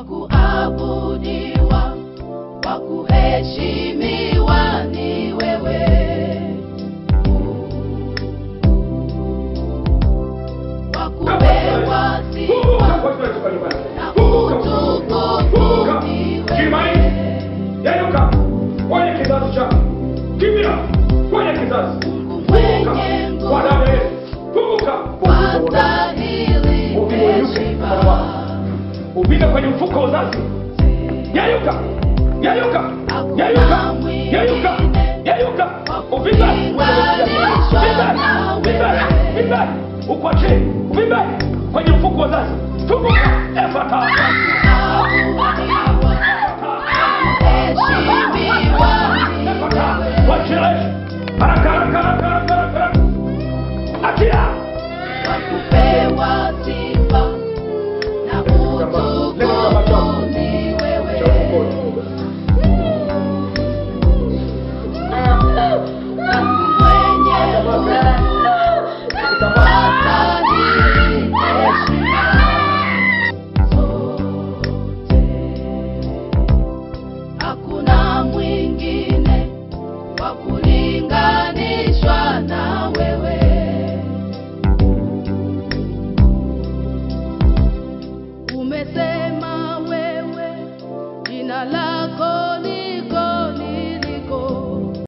kuabudiwa, wa kuheshimiwa ni wewe. Wa kupewa sifa na utukufu ni wewe. Yayuka kwenye kizazi chako, kimbia kwenye kizazi, Mwenye nguvu, wastahili heshima. upite kwenye mfuko wa uzazi. Yayuka, yayuka, yayuka, yayuka, yayuka, upite, upite, ukwache, upite kwenye mfuko wa uzazi. Funguka, efata. Haraka, haraka, haraka, haraka. Atia. Wakupewa sifa